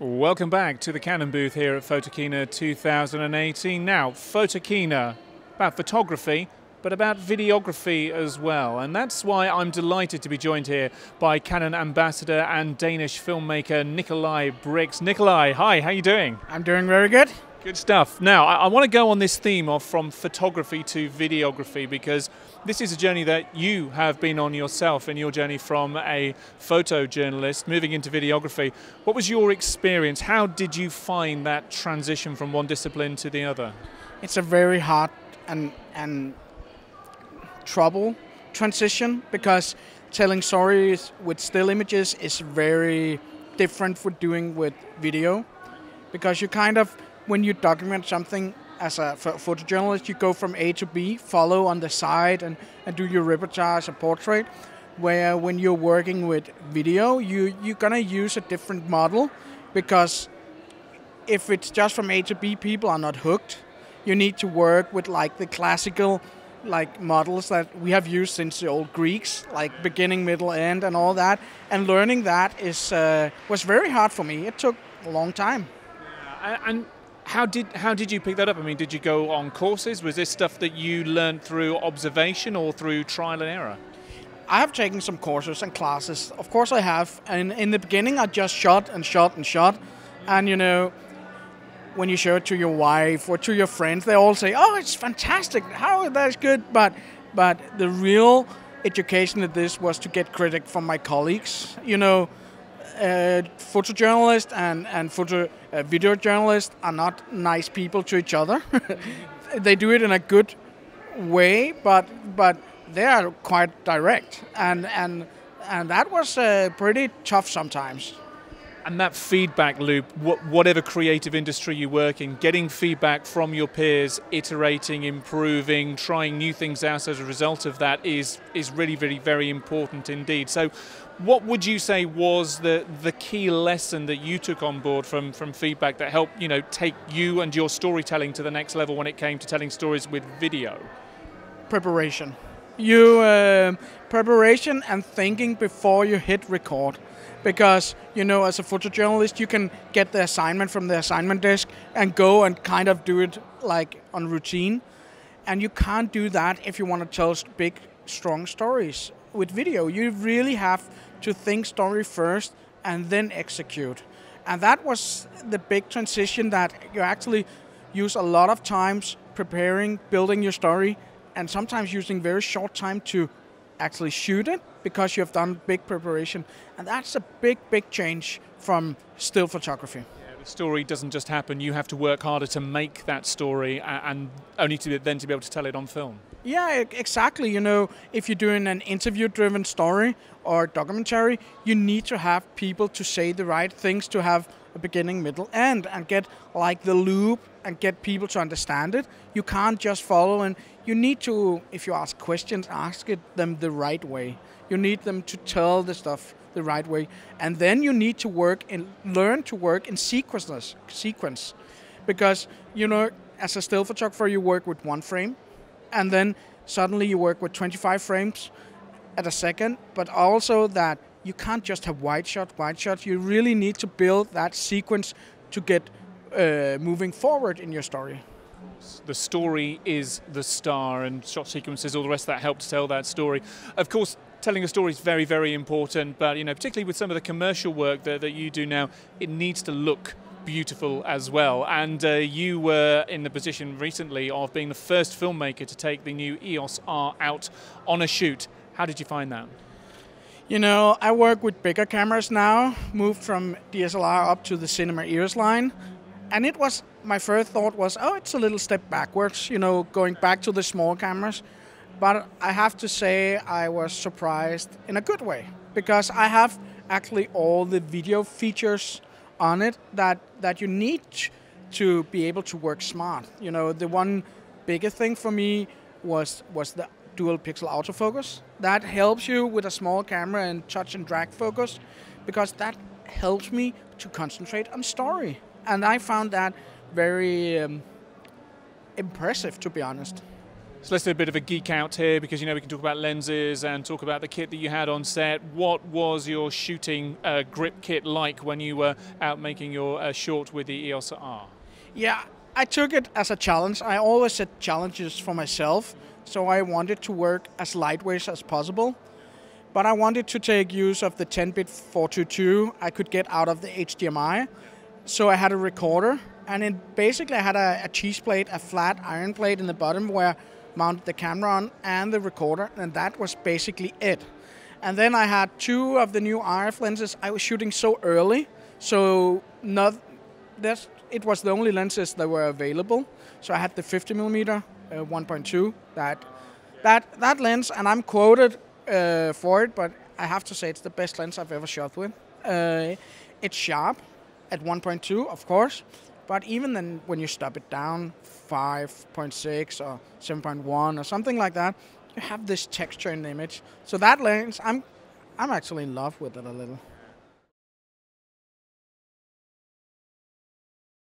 Welcome back to the Canon booth here at Photokina 2018. Now, Photokina, about photography, but about videography as well. And that's why I'm delighted to be joined here by Canon ambassador and Danish filmmaker Nicolai Brix. Nicolai, hi, how are you doing? I'm doing very good. Good stuff. Now, I want to go on this theme of from photography to videography, because this is a journey that you have been on yourself in your journey from a photojournalist moving into videography. What was your experience? How did you find that transition from one discipline to the other? It's a very hard and trouble transition, because telling stories with still images is very different from doing with video, because you kind of, when you document something as a photojournalist, you go from A to B, follow on the side and do your reportage or portrait, where when you're working with video, you're gonna use a different model, because if it's just from A to B, people are not hooked. You need to work with like the classical models that we have used since the old Greeks, like beginning, middle, end and all that, and learning that was very hard for me. It took a long time. Yeah, and how did you pick that up? I mean, did you go on courses? Was this stuff that you learned through observation or through trial and error? I have taken some courses and classes. Of course I have. And in the beginning I just shot and shot and shot. And you know, when you show it to your wife or to your friends, they all say, "Oh, it's fantastic. How that's good." But the real education of this was to get critic from my colleagues. You know, photojournalists and video journalists are not nice people to each other. They do it in a good way, but they are quite direct, and that was pretty tough sometimes. And that feedback loop, whatever creative industry you work in, getting feedback from your peers, iterating, improving, trying new things out as a result of that is really, really very important indeed. So what would you say was the key lesson that you took on board from feedback that helped, you know, take you and your storytelling to the next level when it came to telling stories with video? Preparation. Preparation and thinking before you hit record. Because, you know, as a photojournalist, you can get the assignment from the assignment desk and go and kind of do it like on routine. And you can't do that if you want to tell big, strong stories. With video, you really have to think story first and then execute. And that was the big transition, that you actually use a lot of times preparing, building your story, and sometimes using very short time to actually shoot it, because you have done big preparation. And that's a big, big change from still photography. Yeah, the story doesn't just happen. You have to work harder to make that story, and only then to be able to tell it on film. Yeah, exactly. You know, if you're doing an interview-driven story or documentary, you need to have people to say the right things, to have a beginning, middle, end, and get like the loop and get people to understand it. You can't just follow, and you need to, if you ask questions, ask them the right way. You need them to tell the stuff the right way. And then you need to learn to work in sequence. Because, you know, as a still photographer, you work with one frame, and then suddenly you work with 25 frames at a second, but also that you can't just have wide shot. You really need to build that sequence to get moving forward in your story. The story is the star, and shot sequences, all the rest of that help to tell that story. Of course, telling a story is very, very important, but you know, particularly with some of the commercial work that you do now, it needs to look beautiful as well. And you were in the position recently of being the first filmmaker to take the new EOS R out on a shoot. How did you find that? You know, I work with bigger cameras now, moved from DSLR up to the Cinema EOS line. And it was, my first thought was, oh, it's a little step backwards, you know, going back to the small cameras. But I have to say I was surprised in a good way, because I have actually all the video features on it that you need to be able to work smart. You know, the one bigger thing for me was the dual pixel autofocus. That helps you with a small camera and touch and drag focus, because that helps me to concentrate on story. And I found that very impressive, to be honest. So let's do a bit of a geek out here, because we can talk about lenses and talk about the kit that you had on set. What was your shooting grip kit like when you were out making your short with the EOS R? Yeah, I took it as a challenge. I always set challenges for myself, so I wanted to work as lightweight as possible. But I wanted to take use of the 10-bit 422 I could get out of the HDMI. So I had a recorder, and basically I had a cheese plate, a flat iron plate in the bottom where mounted the camera on and the recorder, and that was basically it. And then I had 2 of the new RF lenses. I was shooting so early, so it was the only lenses that were available. So I had the 50mm 1.2, that lens, and I'm quoted for it, but I have to say it's the best lens I've ever shot with. It's sharp at 1.2, of course, but even then, when you stop it down 5.6 or 7.1 or something like that, you have this texture in the image. So that lens, I'm actually in love with it a little.